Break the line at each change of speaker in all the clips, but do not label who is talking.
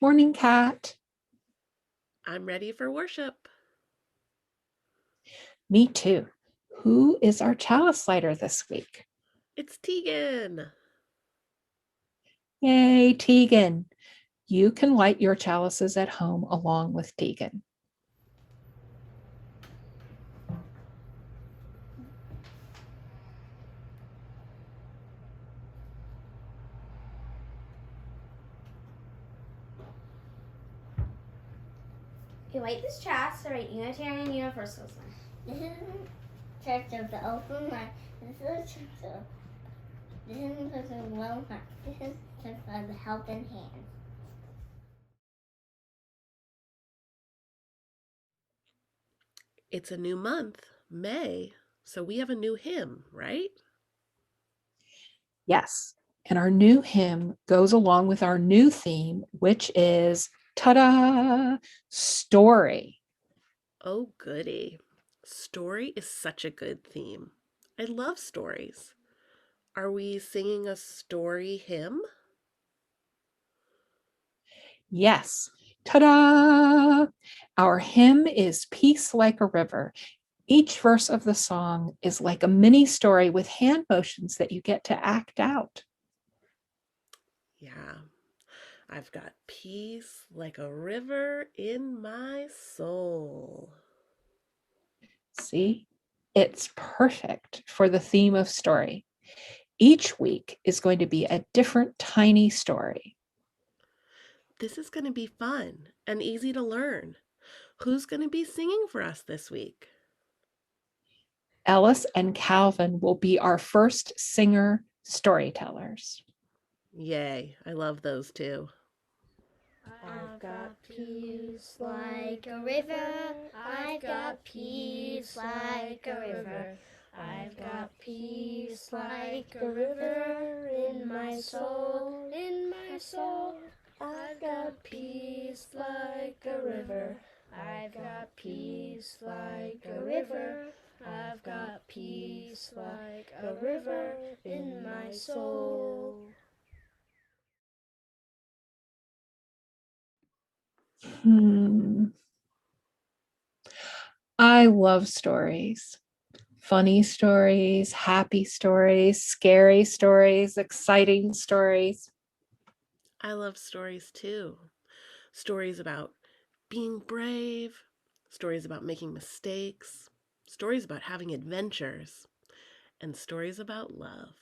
Morning, Kat.
I'm ready for worship.
Me too. Who is our chalice lighter this week?
It's Tegan.
Yay, Tegan. You can light your chalices at home along with Tegan.
You light this chalice to write Unitarian Universalism.
This is the Church of the Open Mind. This is the Church of This is the Church of the Lone Heart. This is the Church of the Helping Hand.
It's a new month, May, so we have a new hymn, right?
Yes. And our new hymn goes along with our new theme, which is ta-da, story.
Oh, goody. Story is such a good theme. I love stories. Are we singing a story hymn?
Yes. Ta-da! Our hymn is Peace Like a River. Each verse of the song is like a mini story with hand motions that you get to act out.
Yeah. I've got peace like a river in my soul.
See, it's perfect for the theme of story. Each week is going to be a different tiny story.
This is going to be fun and easy to learn. Who's going to be singing for us this week?
Ellis and Calvin will be our first singer storytellers.
Yay, I love those two.
I've got peace like a river. I've got peace like a river. I've got peace like a river in my soul, in my soul. I've got peace like a river. I've got peace like a river. I've got peace like a river in my soul.
I love stories. Funny stories, happy stories, scary stories, exciting stories.
I love stories too. Stories about being brave, stories about making mistakes, stories about having adventures, and stories about love.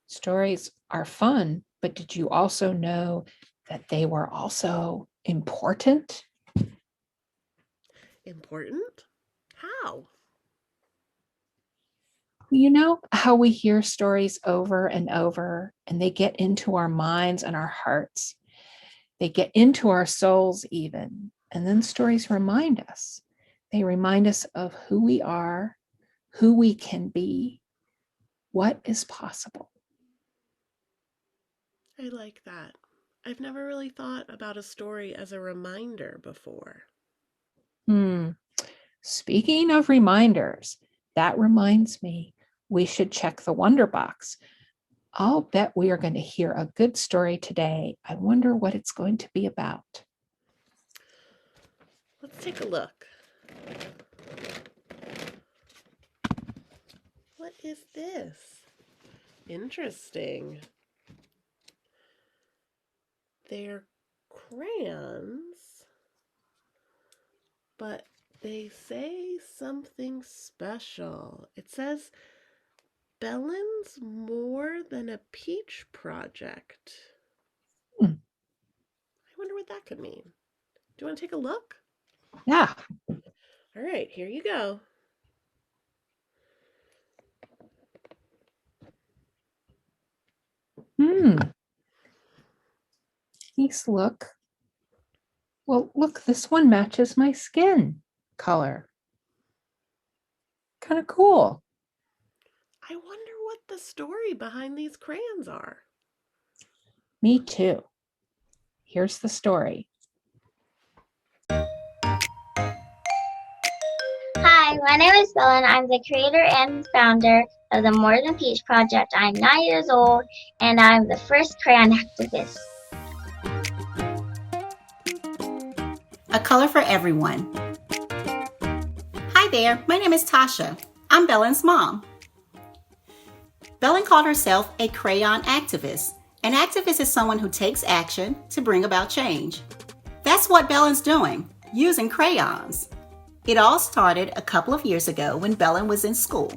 Stories are fun, but did you also know that they were also important?
Important? How?
You know how we hear stories over and over and they get into our minds and our hearts. They get into our souls, even. And then stories remind us. They remind us of who we are, who we can be, what is possible.
I like that. I've never really thought about a story as a reminder before.
Hmm. Speaking of reminders, that reminds me we should check the Wonder Box. I'll bet we are going to hear a good story today. I wonder what it's going to be about.
Let's take a look. What is this? Interesting. They're crayons, but they say something special. It says Bellen's More Than a Peach Project.
Hmm.
I wonder what that could mean. Do you want to take a look?
Yeah.
All right, here you go.
Hmm. Nice look. Well, look, this one matches my skin color. Kind of cool.
I wonder what the story behind these crayons are.
Me too. Here's the story.
Hi, my name is Bella, and I'm the creator and founder of the More Than Peach Project. I'm 9 years old, and I'm the first crayon activist.
color for everyone. Hi there, my name is Tasha. I'm Bellen's mom. Bellen called herself a crayon activist. An activist is someone who takes action to bring about change. That's what Bellen's doing, using crayons. It all started a couple of years ago when Bellen was in school.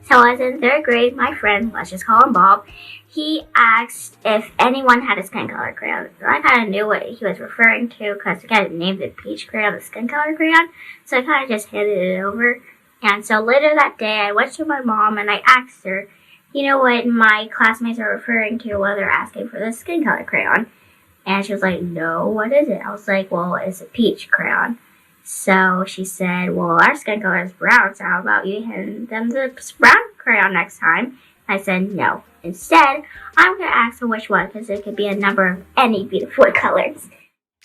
So I was in third grade. My friend, let's just call him Bob, he asked if anyone had a skin color crayon. So I kind of knew what he was referring to because he kind of named it peach crayon, the skin color crayon. So I kind of just handed it over. And so later that day, I went to my mom and I asked her, you know what my classmates are referring to when they're asking for the skin color crayon? And she was like, no, what is it? I was like, well, it's a peach crayon. So she said, well, our skin color is brown, so how about you hand them the brown crayon next time? I said, no. Instead, I'm going to ask her which one, because it could be a number of any beautiful colors.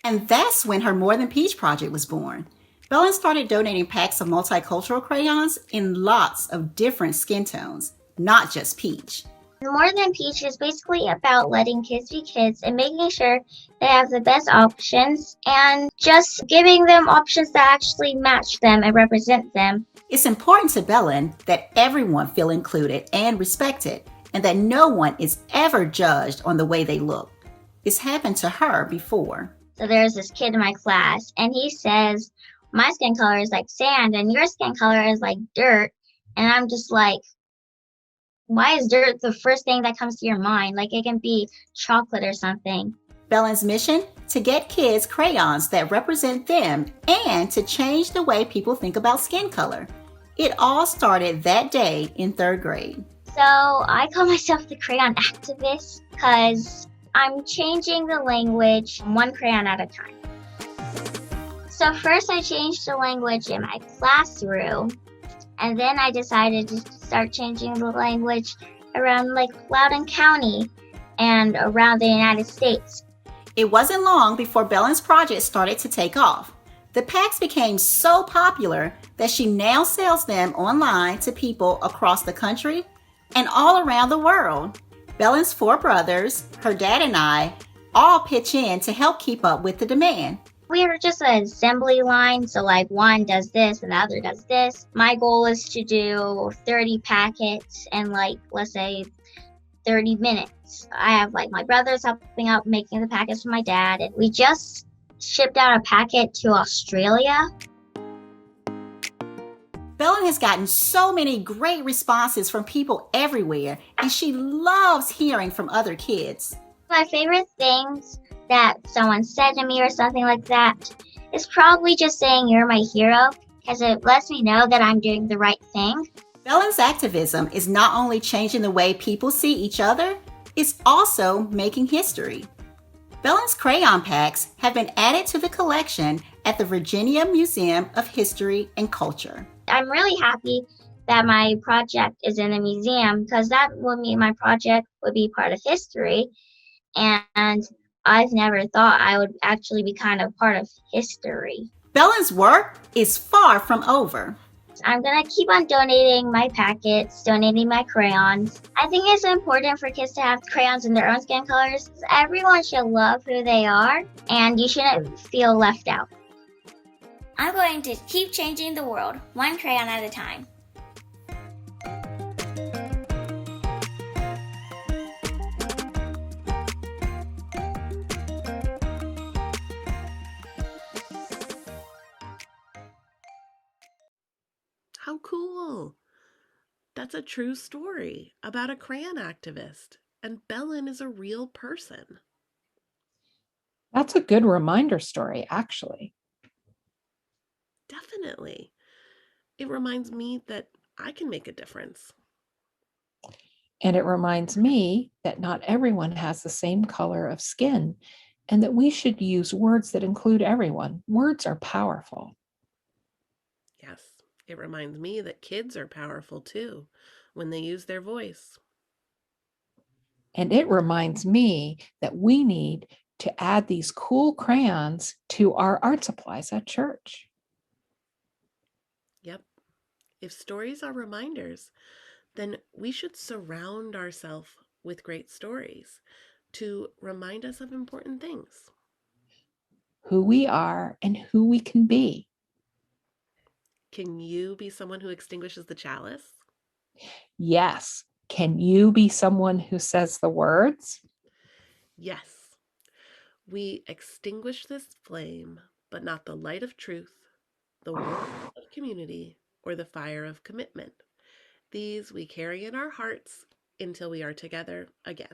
And that's when her More Than Peach project was born. Bellen started donating packs of multicultural crayons in lots of different skin tones, not just peach.
More Than Peach is basically about letting kids be kids and making sure they have the best options and just giving them options that actually match them and represent them.
It's important to Bellen that everyone feel included and respected, and that no one is ever judged on the way they look. It's happened to her before.
So there's this kid in my class, and he says, my skin color is like sand, and your skin color is like dirt. And I'm just like, why is dirt the first thing that comes to your mind? Like, it can be chocolate or something.
Bellen's mission? To get kids crayons that represent them and to change the way people think about skin color. It all started that day in third grade.
So I call myself the crayon activist because I'm changing the language one crayon at a time. So first I changed the language in my classroom, and then I decided to start changing the language around like Loudoun County and around the United States.
It wasn't long before Bellen's project started to take off. The packs became so popular that she now sells them online to people across the country and all around the world. Bellen's 4 brothers, her dad and I, all pitch in to help keep up with the demand.
We are just an assembly line, so like one does this and the other does this. My goal is to do 30 packets in like, let's say 30 minutes. I have like my brothers helping out making the packets for my dad. And we just shipped out a packet to Australia.
Bellen has gotten so many great responses from people everywhere, and she loves hearing from other kids.
My favorite things that someone said to me or something like that is probably just saying you're my hero, because it lets me know that I'm doing the right thing.
Bellen's activism is not only changing the way people see each other, it's also making history. Bellen's crayon packs have been added to the collection at the Virginia Museum of History and Culture.
I'm really happy that my project is in the museum, because that would mean my project would be part of history. And I've never thought I would actually be kind of part of history.
Bellen's work is far from over.
I'm going to keep on donating my packets, donating my crayons. I think it's important for kids to have crayons in their own skin colors. Everyone should love who they are, and you shouldn't feel left out.
I'm going to keep changing the world, one crayon at a time.
How cool! That's a true story about a crayon activist, and Bellen is a real person.
That's a good reminder story, actually.
Definitely. It reminds me that I can make a difference.
And it reminds me that not everyone has the same color of skin, and that we should use words that include everyone. Words are powerful.
Yes, it reminds me that kids are powerful too when they use their voice.
And it reminds me that we need to add these cool crayons to our art supplies at church.
Yep. If stories are reminders, then we should surround ourselves with great stories to remind us of important things.
who we are and who we can be.
Can you be someone who extinguishes the chalice?
Yes. Can you be someone who says the words?
Yes. We extinguish this flame, but not the light of truth, the warmth of community, or the fire of commitment. These we carry in our hearts until we are together again.